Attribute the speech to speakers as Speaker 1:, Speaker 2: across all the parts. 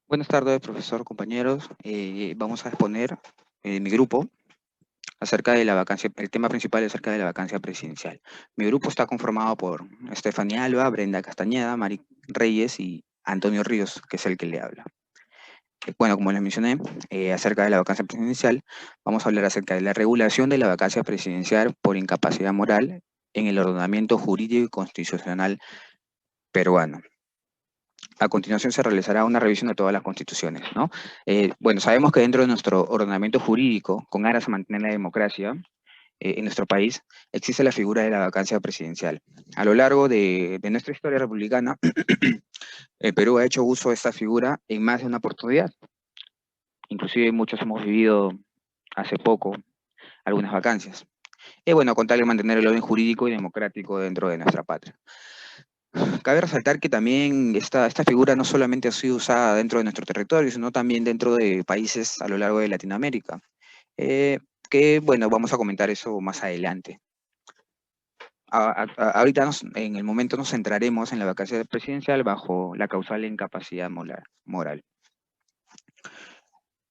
Speaker 1: Buenas tardes, profesor, compañeros. Vamos a exponer mi grupo acerca de la vacancia. El tema principal es acerca de la vacancia presidencial. Mi grupo está conformado por Estefanía Alba, Brenda Castañeda, Mari Reyes y Antonio Ríos, que es el que le habla. Bueno, como les mencioné, acerca de la vacancia presidencial, vamos a hablar acerca de la regulación de la vacancia presidencial por incapacidad moral en el ordenamiento jurídico y constitucional peruano. A continuación se realizará una revisión de todas las constituciones, ¿no? Bueno, sabemos que dentro de nuestro ordenamiento jurídico, con aras a mantener la democracia en nuestro país, existe la figura de la vacancia presidencial. A lo largo de nuestra historia republicana, el Perú ha hecho uso de esta figura en más de una oportunidad. Inclusive muchos hemos vivido hace poco algunas vacancias. Y bueno, con tal de mantener el orden jurídico y democrático dentro de nuestra patria. Cabe resaltar que también esta figura no solamente ha sido usada dentro de nuestro territorio, sino también dentro de países a lo largo de Latinoamérica. Eh, que bueno, vamos a comentar eso más adelante. Ahorita en el momento nos centraremos en la vacancia presidencial bajo la causal de incapacidad moral.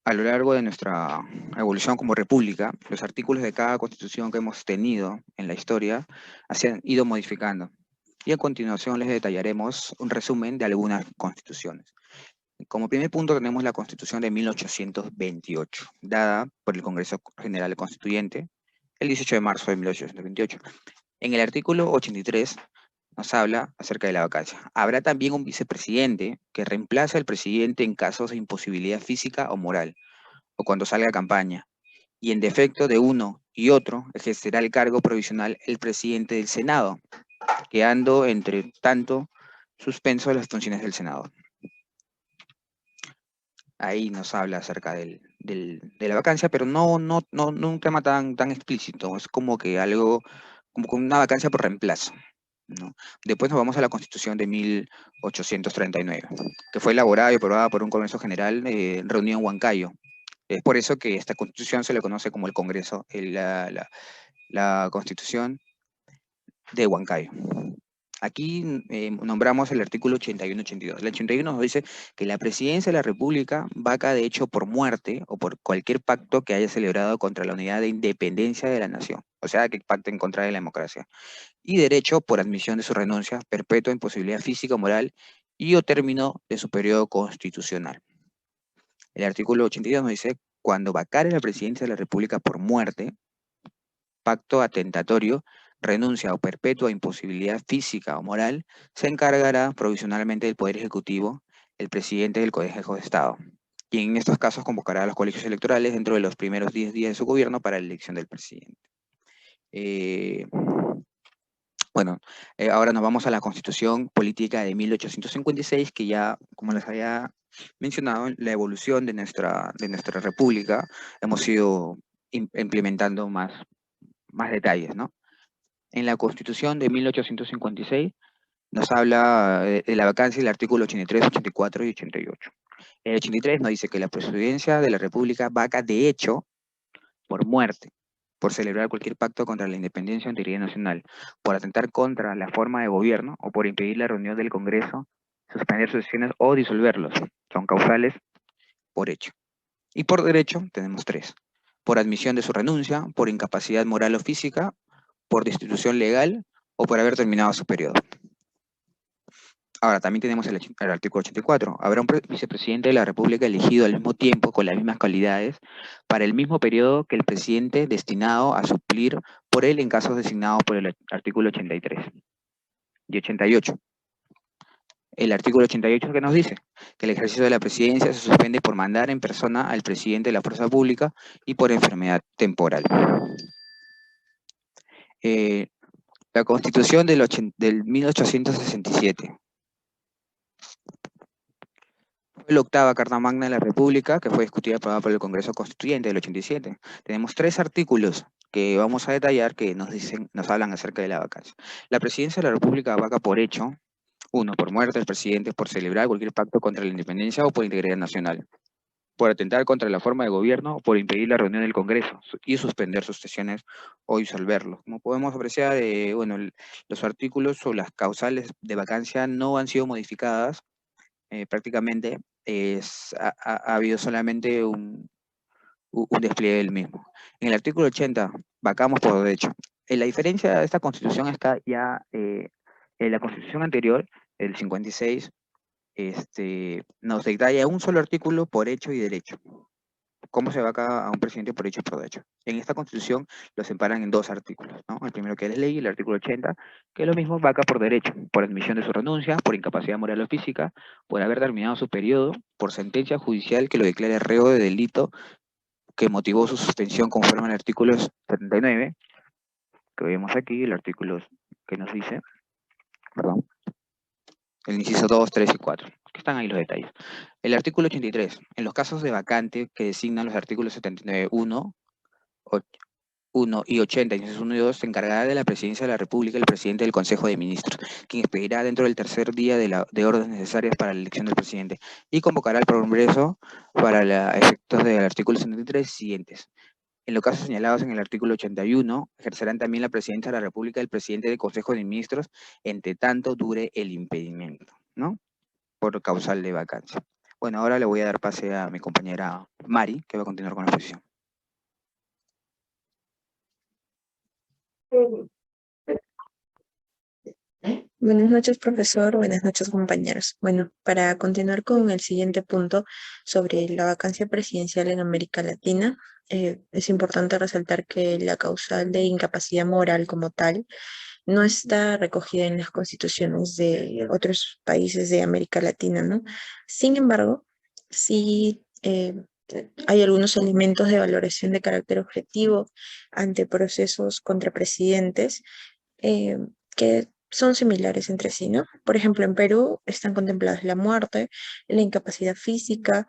Speaker 1: A lo largo de nuestra evolución como república, los artículos de cada constitución que hemos tenido en la historia se han ido modificando. Y a continuación les detallaremos un resumen de algunas constituciones. Como primer punto tenemos la Constitución de 1828, dada por el Congreso General Constituyente el 18 de marzo de 1828. En el artículo 83 nos habla acerca de la vacancia. Habrá también un vicepresidente que reemplaza al presidente en casos de imposibilidad física o moral, o cuando salga a campaña, y en defecto de uno y otro ejercerá el cargo provisional el presidente del Senado, quedando entre tanto suspenso las funciones del Senado. Ahí nos habla acerca de la vacancia, pero no un tema tan explícito, es como que algo, como con una vacancia por reemplazo, ¿no? Después nos vamos a la Constitución de 1839, que fue elaborada y aprobada por un Congreso General reunido en Huancayo. Es por eso que esta Constitución se le conoce como el Congreso, la Constitución de Huancayo. Aquí nombramos el artículo 81-82. El 81 nos dice que la presidencia de la República vaca de hecho por muerte o por cualquier pacto que haya celebrado contra la unidad de independencia de la nación, o sea, que pacte en contra de la democracia, y derecho por admisión de su renuncia, perpetua imposibilidad física o moral y o término de su periodo constitucional. El artículo 82 nos dice, cuando vacare la presidencia de la República por muerte, pacto atentatorio, renuncia o perpetua imposibilidad física o moral, se encargará provisionalmente del Poder Ejecutivo, el presidente del Consejo de Estado, y en estos casos convocará a los colegios electorales dentro de los primeros 10 días de su gobierno para la elección del presidente. Eh, bueno, ahora nos vamos a la Constitución Política de 1856, que ya, como les había mencionado, la evolución de nuestra república hemos ido implementando más detalles, ¿no? En la Constitución de 1856 nos habla de la vacancia del artículo 83, 84 y 88. El 83 nos dice que la presidencia de la República vaca de hecho por muerte, por celebrar cualquier pacto contra la independencia o integridad nacional, por atentar contra la forma de gobierno o por impedir la reunión del Congreso, suspender sus sesiones o disolverlos. Son causales por hecho. Y por derecho tenemos tres. Por admisión de su renuncia, por incapacidad moral o física, por destitución legal o por haber terminado su periodo. Ahora, también tenemos el artículo 84. Habrá un vicepresidente de la República elegido al mismo tiempo con las mismas cualidades para el mismo periodo que el presidente destinado a suplir por él en casos designados por el artículo 83 y 88. El artículo 88 que nos dice que el ejercicio de la presidencia se suspende por mandar en persona al presidente de la fuerza pública y por enfermedad temporal. Eh, la Constitución del 1867. Fue la octava Carta Magna de la República, que fue discutida y aprobada por el Congreso Constituyente del 87. Tenemos tres artículos que vamos a detallar que nos hablan acerca de la vacancia. La presidencia de la República vaca por hecho, uno, por muerte del presidente, por celebrar cualquier pacto contra la independencia o por integridad nacional, por atentar contra la forma de gobierno o por impedir la reunión del Congreso y suspender sus sesiones o disolverlo. Como podemos apreciar, los artículos o las causales de vacancia no han sido modificadas prácticamente ha habido solamente un despliegue del mismo. En el artículo 80, vacamos por derecho. La diferencia de esta constitución está ya en la constitución anterior, el 56, nos detalla un solo artículo por hecho y derecho. ¿Cómo se vaca a un presidente por hecho y por derecho? En esta constitución lo separan en dos artículos, ¿no? El primero que es ley, el artículo 80, que es lo mismo vaca por derecho, por admisión de su renuncia, por incapacidad moral o física, por haber terminado su periodo, por sentencia judicial que lo declare reo de delito que motivó su suspensión conforme al artículo 79, que vemos aquí, el artículo que nos dice, perdón, el inciso 2, 3 y 4, que están ahí los detalles. El artículo 83, en los casos de vacante que designan los artículos 79, 1 y 80, incisos 1 y 2, se encargará de la presidencia de la República el presidente del Consejo de Ministros, quien expedirá dentro del tercer día de órdenes necesarias para la elección del presidente y convocará al Congreso para efectos del artículo 73 siguientes. En los casos señalados en el artículo 81, ejercerán también la presidencia de la República el presidente del Consejo de Ministros, entre tanto dure el impedimento, ¿no? Por causal de vacancia. Bueno, ahora le voy a dar pase a mi compañera Mari, que va a continuar con la exposición.
Speaker 2: Buenas noches, profesor. Buenas noches, compañeros. Bueno, para continuar con el siguiente punto sobre la vacancia presidencial en América Latina, es importante resaltar que la causal de incapacidad moral como tal no está recogida en las constituciones de otros países de América Latina, ¿no? Sin embargo, sí hay algunos elementos de valoración de carácter objetivo ante procesos contra presidentes eh, que son similares entre sí, ¿no? Por ejemplo, en Perú están contempladas la muerte, la incapacidad física,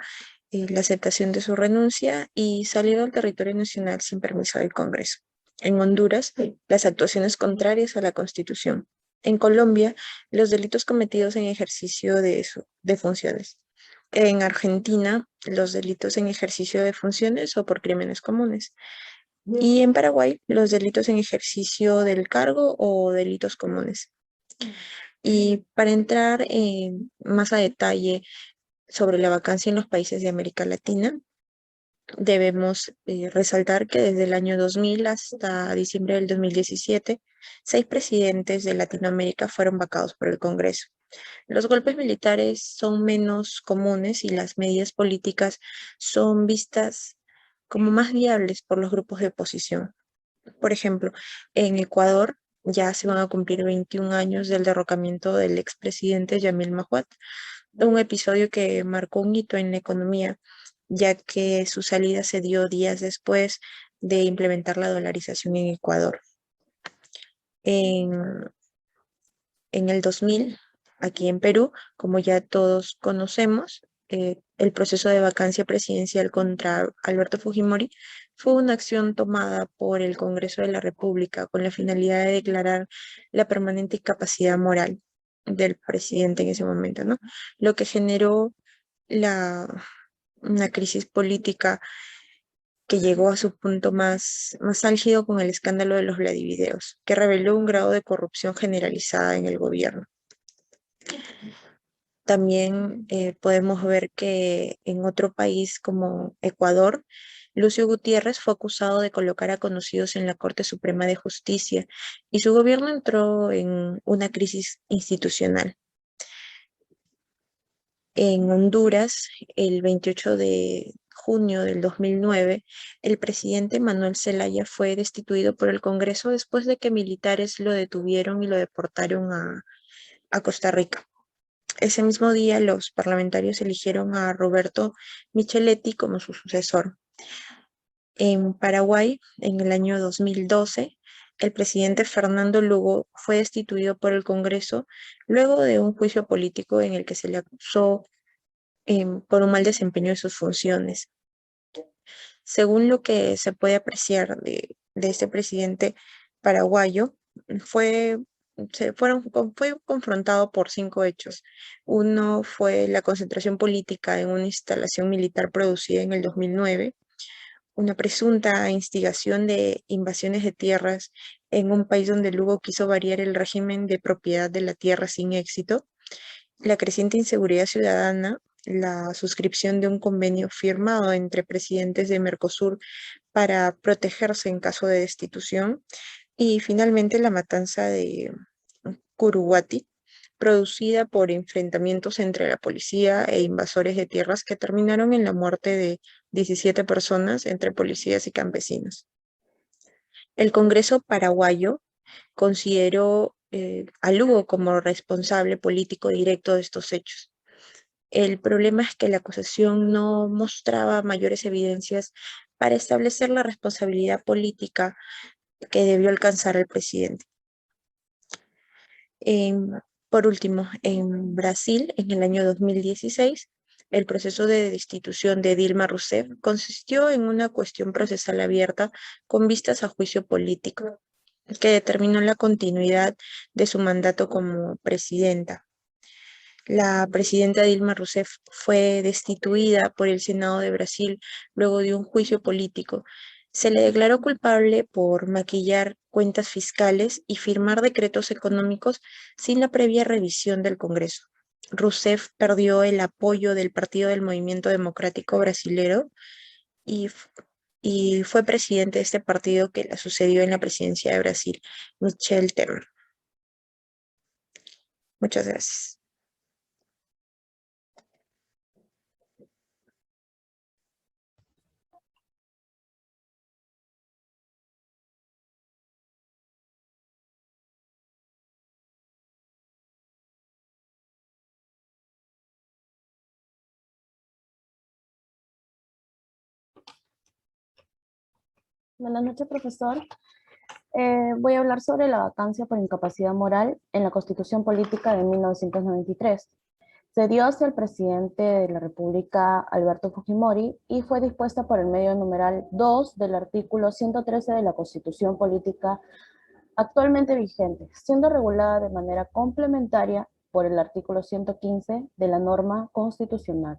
Speaker 2: la aceptación de su renuncia y salir del territorio nacional sin permiso del Congreso. En Honduras, las actuaciones contrarias a la Constitución. En Colombia, los delitos cometidos en ejercicio de funciones. En Argentina, los delitos en ejercicio de funciones o por crímenes comunes. Y en Paraguay, los delitos en ejercicio del cargo o delitos comunes. Y para entrar más a detalle sobre la vacancia en los países de América Latina, debemos resaltar que desde el año 2000 hasta diciembre del 2017, 6 presidentes de Latinoamérica fueron vacados por el Congreso. Los golpes militares son menos comunes y las medidas políticas son vistas como más viables por los grupos de oposición. Por ejemplo, en Ecuador ya se van a cumplir 21 años del derrocamiento del expresidente Yamil Mahuad, un episodio que marcó un hito en la economía, ya que su salida se dio días después de implementar la dolarización en Ecuador. En, en el 2000, aquí en Perú, como ya todos conocemos, el proceso de vacancia presidencial contra Alberto Fujimori fue una acción tomada por el Congreso de la República con la finalidad de declarar la permanente incapacidad moral del presidente en ese momento, ¿no? Lo que generó una crisis política que llegó a su punto más álgido con el escándalo de los Vladivideos, que reveló un grado de corrupción generalizada en el gobierno. También podemos ver que en otro país como Ecuador, Lucio Gutiérrez fue acusado de colocar a conocidos en la Corte Suprema de Justicia y su gobierno entró en una crisis institucional. En Honduras, el 28 de junio del 2009, el presidente Manuel Zelaya fue destituido por el Congreso después de que militares lo detuvieron y lo deportaron a Costa Rica. Ese mismo día, los parlamentarios eligieron a Roberto Micheletti como su sucesor. En Paraguay, en el año 2012, el presidente Fernando Lugo fue destituido por el Congreso luego de un juicio político en el que se le acusó por un mal desempeño de sus funciones. Según lo que se puede apreciar de este presidente paraguayo, fue, fue confrontado por 5 hechos. Uno fue la concentración política en una instalación militar producida en el 2009, una presunta instigación de invasiones de tierras en un país donde Lugo quiso variar el régimen de propiedad de la tierra sin éxito, la creciente inseguridad ciudadana, la suscripción de un convenio firmado entre presidentes de Mercosur para protegerse en caso de destitución, y finalmente la matanza de Curuguati, producida por enfrentamientos entre la policía e invasores de tierras que terminaron en la muerte de 17 personas entre policías y campesinos. El Congreso paraguayo consideró a Lugo como responsable político directo de estos hechos. El problema es que la acusación no mostraba mayores evidencias para establecer la responsabilidad política que debió alcanzar el presidente. Por último, en Brasil, en el año 2016, el proceso de destitución de Dilma Rousseff consistió en una cuestión procesal abierta con vistas a juicio político, que determinó la continuidad de su mandato como presidenta. La presidenta Dilma Rousseff fue destituida por el Senado de Brasil luego de un juicio político. Se le declaró culpable por maquillar cuentas fiscales y firmar decretos económicos sin la previa revisión del Congreso. Rousseff perdió el apoyo del Partido del Movimiento Democrático Brasilero y, y fue presidente de este partido que la sucedió en la presidencia de Brasil, Michel Temer. Muchas gracias.
Speaker 3: Buenas noches, profesor. Voy a hablar sobre la vacancia por incapacidad moral en la Constitución Política de 1993. Se dio hacia el presidente de la República, Alberto Fujimori, y fue dispuesta por el medio numeral 2 del artículo 113 de la Constitución Política actualmente vigente, siendo regulada de manera complementaria por el artículo 115 de la norma constitucional.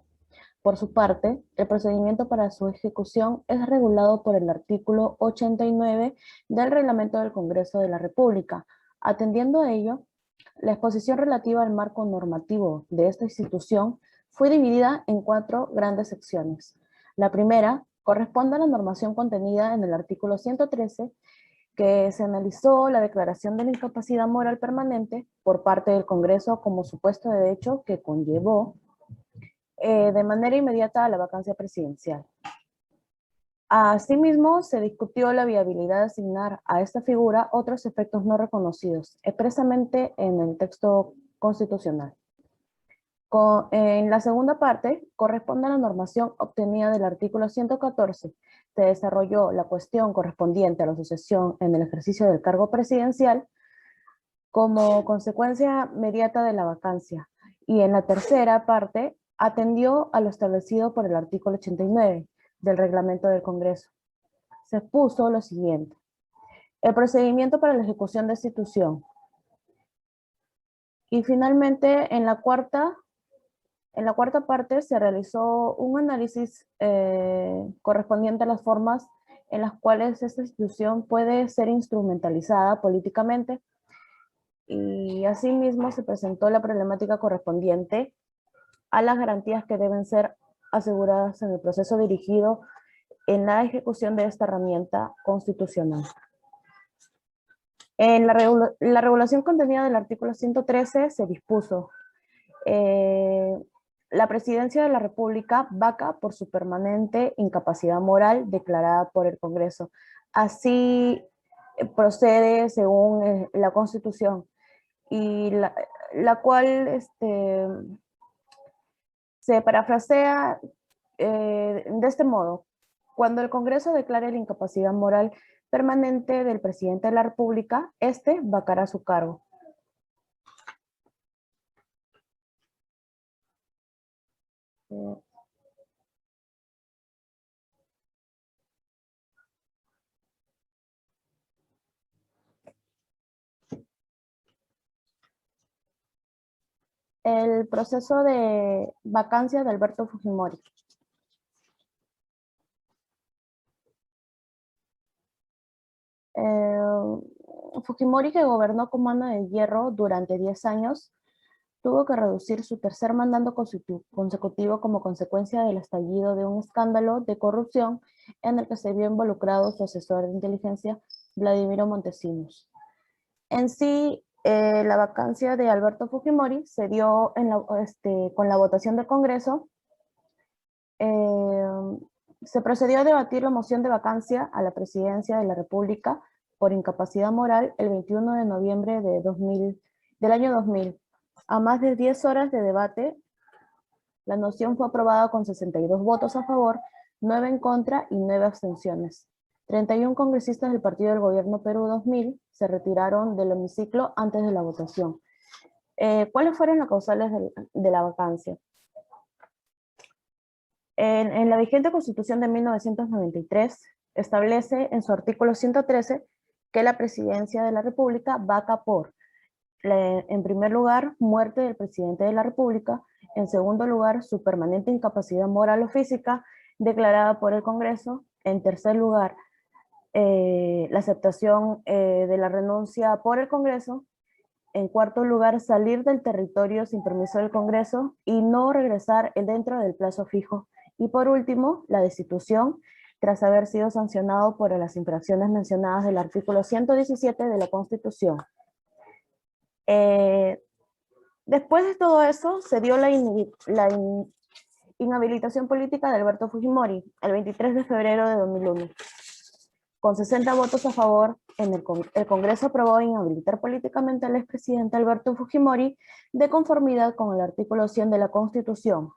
Speaker 3: Por su parte, el procedimiento para su ejecución es regulado por el artículo 89 del Reglamento del Congreso de la República. Atendiendo a ello, la exposición relativa al marco normativo de esta institución fue dividida en 4 grandes secciones. La primera corresponde a la normación contenida en el artículo 113, que se analizó la declaración de la incapacidad moral permanente por parte del Congreso como supuesto de hecho que conllevó de manera inmediata a la vacancia presidencial. Asimismo, se discutió la viabilidad de asignar a esta figura otros efectos no reconocidos, expresamente en el texto constitucional. En la segunda parte, corresponde a la normación obtenida del artículo 114. Se desarrolló la cuestión correspondiente a la sucesión en el ejercicio del cargo presidencial como consecuencia inmediata de la vacancia. Y en la tercera parte, atendió a lo establecido por el artículo 89 del reglamento del Congreso. Se expuso lo siguiente: el procedimiento para la ejecución de destitución. Y finalmente, en la cuarta parte se realizó un análisis correspondiente a las formas en las cuales esta institución puede ser instrumentalizada políticamente, y asimismo se presentó la problemática correspondiente a las garantías que deben ser aseguradas en el proceso dirigido en la ejecución de esta herramienta constitucional. En la regulación contenida del artículo 113 se dispuso la presidencia de la República vaca por su permanente incapacidad moral declarada por el Congreso. Así procede según la Constitución, y la cual se parafrasea de este modo: cuando el Congreso declare la incapacidad moral permanente del presidente de la República, este vacará su cargo. El proceso de vacancia de Alberto Fujimori. Fujimori, que gobernó con mano de hierro durante 10 años, tuvo que reducir su tercer mandato consecutivo como consecuencia del estallido de un escándalo de corrupción en el que se vio involucrado su asesor de inteligencia, Vladimiro Montesinos. En sí, la vacancia de Alberto Fujimori se dio con la votación del Congreso. Se procedió a debatir la moción de vacancia a la presidencia de la República por incapacidad moral el 21 de noviembre del año 2000. A más de 10 horas de debate, la moción fue aprobada con 62 votos a favor, 9 en contra y 9 abstenciones. 31 congresistas del Partido del Gobierno Perú 2000 se retiraron del hemiciclo antes de la votación. ¿Cuáles fueron las causales de la vacancia? En la vigente Constitución de 1993 establece en su artículo 113 que la presidencia de la República vaca por, en primer lugar, muerte del presidente de la República; en segundo lugar, su permanente incapacidad moral o física declarada por el Congreso; en tercer lugar, la aceptación de la renuncia por el Congreso; en cuarto lugar, salir del territorio sin permiso del Congreso y no regresar dentro del plazo fijo; y por último, la destitución tras haber sido sancionado por las infracciones mencionadas del artículo 117 de la Constitución. Después de todo eso, se dio la inhabilitación política de Alberto Fujimori el 23 de febrero de 2001. Con 60 votos a favor, el Congreso aprobó inhabilitar políticamente al expresidente Alberto Fujimori de conformidad con el artículo 100 de la Constitución.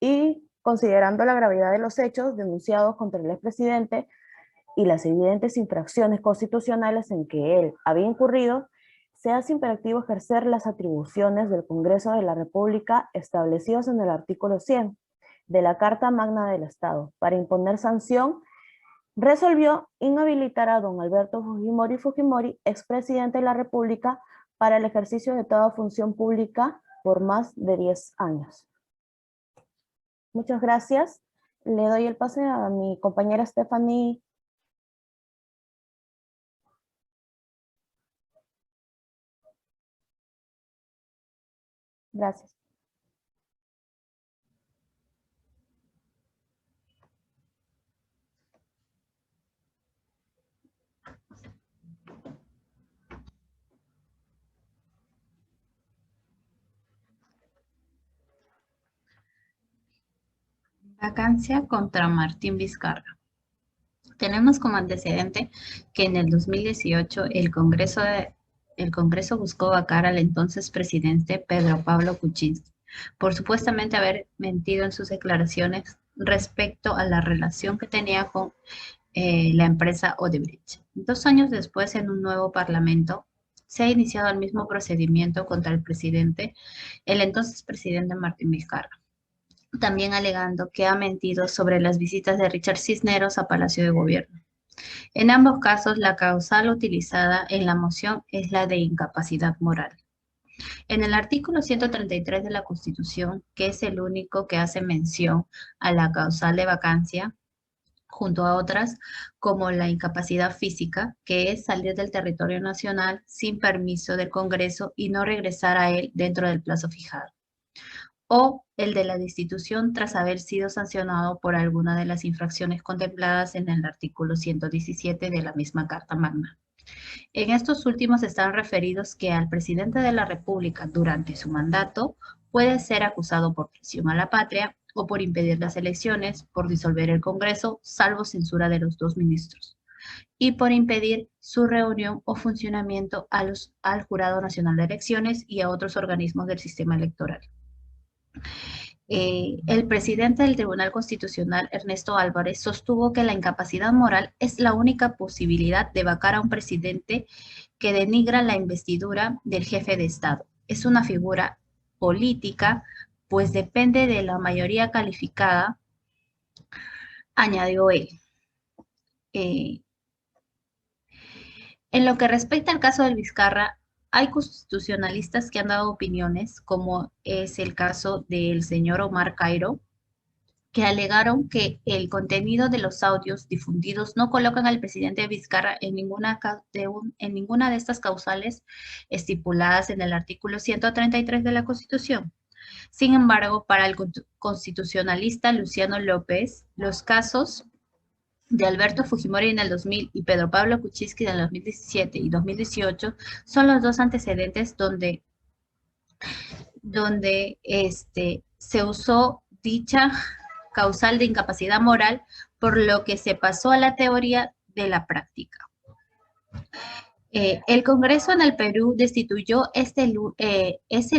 Speaker 3: Y considerando la gravedad de los hechos denunciados contra el expresidente y las evidentes infracciones constitucionales en que él había incurrido, se hace imperativo ejercer las atribuciones del Congreso de la República establecidos en el artículo 100 de la Carta Magna del Estado. Para imponer sanción, resolvió inhabilitar a don Alberto Fujimori, expresidente de la República, para el ejercicio de toda función pública por más de 10 años. Muchas gracias. Le doy el pase a mi compañera Stephanie. Gracias.
Speaker 4: Vacancia contra Martín Vizcarra. Tenemos como antecedente que en el 2018 el Congreso buscó vacar al entonces presidente Pedro Pablo Kuczynski por supuestamente haber mentido en sus declaraciones respecto a la relación que tenía con la empresa Odebrecht. 2 años después, en un nuevo parlamento, se ha iniciado el mismo procedimiento contra el entonces presidente Martín Vizcarra, también alegando que ha mentido sobre las visitas de Richard Cisneros a Palacio de Gobierno. En ambos casos, la causal utilizada en la moción es la de incapacidad moral. En el artículo 133 de la Constitución, que es el único que hace mención a la causal de vacancia, junto a otras como la incapacidad física, que es salir del territorio nacional sin permiso del Congreso y no regresar a él dentro del plazo fijado, o el de la destitución tras haber sido sancionado por alguna de las infracciones contempladas en el artículo 117 de la misma Carta Magna. En estos últimos están referidos que al presidente de la República durante su mandato puede ser acusado por traición a la patria o por impedir las elecciones, por disolver el Congreso, salvo censura de los 2 ministros, y por impedir su reunión o funcionamiento al Jurado Nacional de Elecciones y a otros organismos del sistema electoral. El presidente del Tribunal Constitucional, Ernesto Álvarez, sostuvo que la incapacidad moral es la única posibilidad de vacar a un presidente que denigra la investidura del jefe de Estado. Es una figura política, pues depende de la mayoría calificada, añadió él. En lo que respecta al caso del Vizcarra, hay constitucionalistas que han dado opiniones, como es el caso del señor Omar Cairo, que alegaron que el contenido de los audios difundidos no colocan al presidente Vizcarra en ninguna de estas causales estipuladas en el artículo 133 de la Constitución. Sin embargo, para el constitucionalista Luciano López, los casos de Alberto Fujimori en el 2000 y Pedro Pablo Kuczynski en el 2017 y 2018 son los dos antecedentes donde se usó dicha causal de incapacidad moral, por lo que se pasó a la teoría de la práctica. El Congreso en el Perú destituyó ese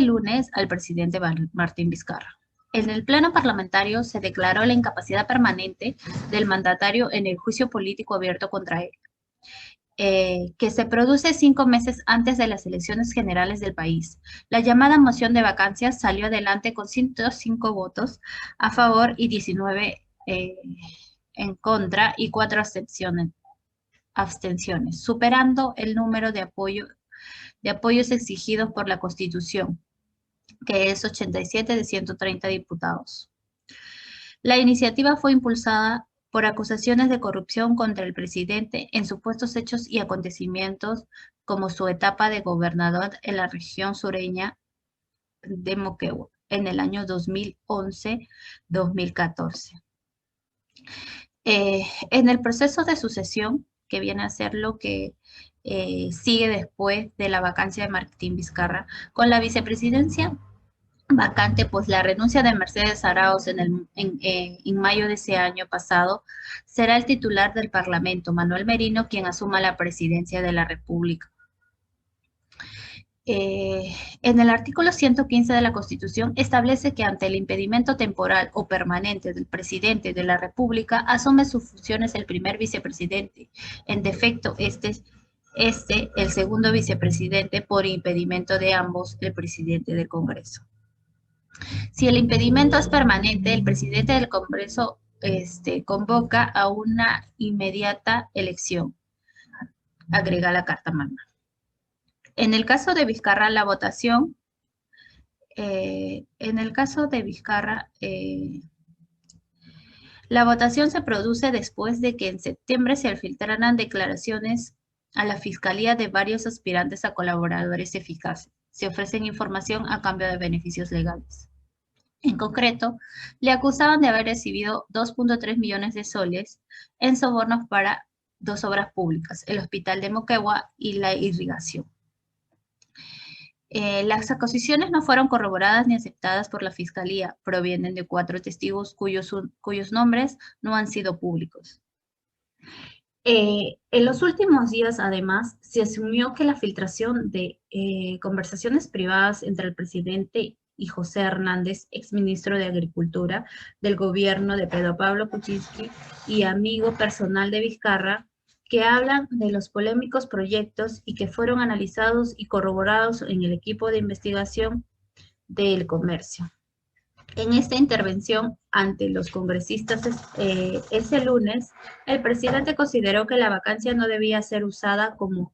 Speaker 4: lunes al presidente Martín Vizcarra. En el plano parlamentario se declaró la incapacidad permanente del mandatario en el juicio político abierto contra él, que se produce 5 meses antes de las elecciones generales del país. La llamada moción de vacancia salió adelante con 105 votos a favor y 19 en contra y 4 abstenciones, superando el número de apoyos exigidos por la Constitución, que es 87 de 130 diputados. La iniciativa fue impulsada por acusaciones de corrupción contra el presidente en supuestos hechos y acontecimientos como su etapa de gobernador en la región sureña de Moquegua en el año 2011-2014. En el proceso de sucesión, que viene a ser lo que sigue después de la vacancia de Martín Vizcarra, con la vicepresidencia vacante, pues la renuncia de Mercedes Arauz en mayo de ese año pasado, será el titular del Parlamento, Manuel Merino, quien asuma la presidencia de la República. En el artículo 115 de la Constitución establece que ante el impedimento temporal o permanente del presidente de la República, asume sus funciones el primer vicepresidente. En defecto, el segundo vicepresidente, por impedimento de ambos, el presidente del Congreso. Si el impedimento es permanente, el presidente del Congreso convoca a una inmediata elección, agrega la Carta Magna. En el caso de Vizcarra, la votación, la votación se produce después de que en septiembre se filtraran declaraciones a la Fiscalía de varios aspirantes a colaboradores eficaces. Se ofrecen información a cambio de beneficios legales. En concreto, le acusaban de haber recibido 2.3 millones de soles en sobornos para 2 obras públicas, el Hospital de Moquegua y la irrigación. Las acusaciones no fueron corroboradas ni aceptadas por la Fiscalía. Provienen de 4 testigos cuyos nombres no han sido públicos. En los últimos días, además, se asumió que la filtración de conversaciones privadas entre el presidente y José Hernández, exministro de Agricultura del gobierno de Pedro Pablo Kuczynski y amigo personal de Vizcarra, que hablan de los polémicos proyectos y que fueron analizados y corroborados en el equipo de investigación del comercio. En esta intervención ante los congresistas ese lunes, el presidente consideró que la vacancia no debía ser usada como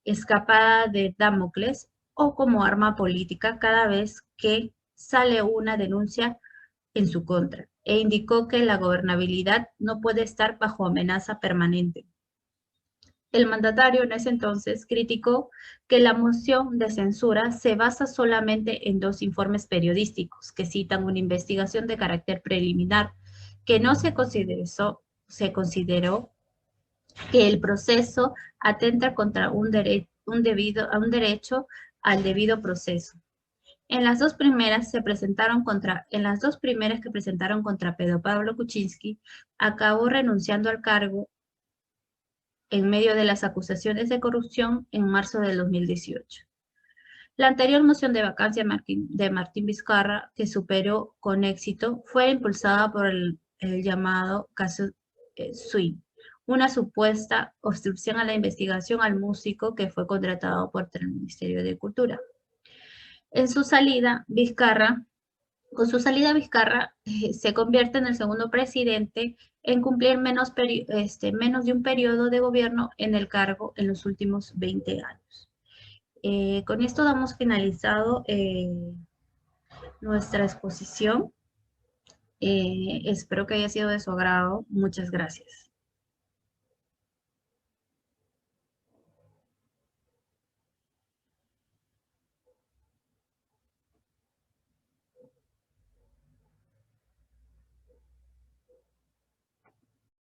Speaker 4: escapada de Damocles o como arma política cada vez que sale una denuncia en su contra, e indicó que la gobernabilidad no puede estar bajo amenaza permanente. El mandatario en ese entonces criticó que la moción de censura se basa solamente en 2 informes periodísticos que citan una investigación de carácter preliminar, que no se consideró que el proceso atenta contra un derecho al debido proceso. En las dos primeras que presentaron contra Pedro Pablo Kuczynski, acabó renunciando al cargo en medio de las acusaciones de corrupción en marzo del 2018. La anterior moción de vacancia de Martín Vizcarra, que superó con éxito, fue impulsada por el llamado caso Swing, una supuesta obstrucción a la investigación al músico que fue contratado por el Ministerio de Cultura. Con su salida, Vizcarra se convierte en el segundo presidente en cumplir menos de un periodo de gobierno en el cargo en los últimos 20 años. Con esto damos finalizado nuestra exposición. Espero que haya sido de su agrado. Muchas gracias.